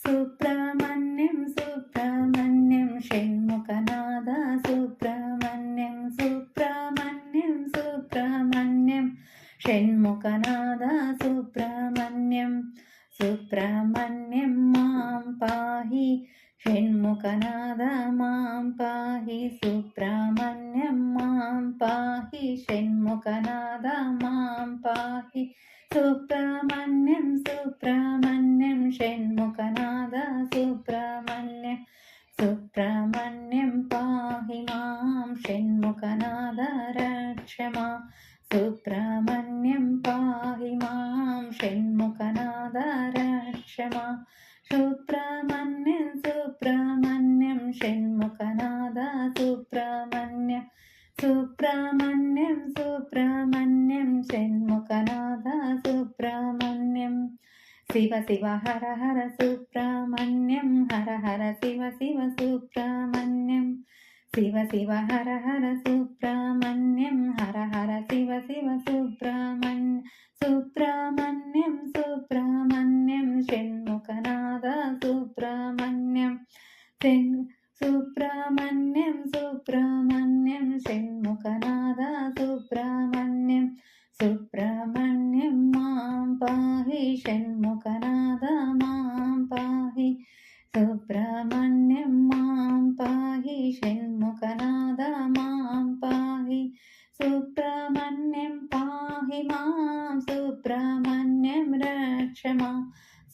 సుబ్రహ్మణ్యం సుబ్రహ్మణ్యం షణ్ముఖనాద సుబ్రహ్మణ్యం సుబ్రహ్మణ్యం సుబ్రహ్మణ్యం షణ్ముఖనాద సుబ్రహ్మణ్యం సుబ్రహ్మణ్యం మాం పాహి షణ్ముఖనాద మాం పాహి సుబ్రహ్మణ్యం మాం పాహి షణ్ముఖనాద మాం పాహి సుబ్రహ్మణ్యం సుబ్రహ్మణ్యం షణ్ముఖనాద సుబ్రహ్మణ్యం సుబ్రహ్మణ్యం పాహి మాం షణ్ముఖనాద రక్ష మాం సుబ్రహ్మణ్యం పాహి మాం షణ్ముఖనాద రక్ష మాం సుబ్రహ్మణ్యం సుబ్రహ్మణ్యం షణ్ముఖనాద సుబ్రహ్మణ్యం సుబ్రహ్మణ్యం సుబ్రహ్మణ్యం షణ్ముఖనాద సుబ్రహ్మణ్యం శివ శివ హర హర సుబ్రహ్మణ్యం హర హర శివ శివ సుబ్రహ్మణ్యం శివ శివ హర హర సుబ్రహ్మణ్యం హర హర శివ శివ సుబ్రహ్మణ్యం సుబ్రహ్మణ్యం సుబ్రహ్మణ్యం షణ్ముఖనాద సుబ్రహ్మణ్యం సుబ్రహ్మణ్యం సుబ్రహ్మణ్యం షణ్ముఖనాద సుబ్రహ్మణ్యం సుబ్రహ్మణ్యం మాం పాహి షణ్ముఖనాద మాం పాహి సుబ్రహ్మణ్యం మాం పాహి షణ్ముఖనాద మాం పాహి సుబ్రహ్మణ్యం పాహి మాం సుబ్రహ్మణ్యం రక్ష మాం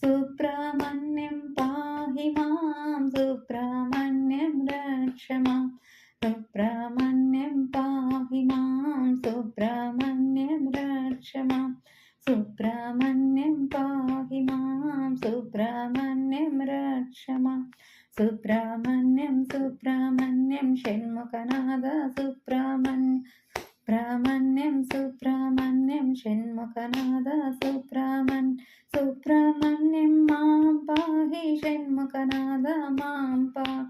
సుబ్రహ్మణ్యం పాహి మాం సుబ్రహ్మణ్యం రక్ష మాం సుబ్రహ్మణ్యం పాహి మాం సుబ్రహ్మణ్యం రక్ష మాం సుబ్రహ్మణ్యం పాహి మాం సుబ్రహ్మణ్యం రక్ష మాం సుబ్రహ్మణ్యం సుబ్రహ్మణ్యం షణ్ముఖనాద సుబ్రహ్మణ్యం సుబ్రహ్మణ్యం సుబ్రహ్మణ్యం షణ్ముఖనాద సుబ్రహ్మణ్యం సుబ్రహ్మణ్యం మాం పాహి షణ్ముఖనాద మాం పాహి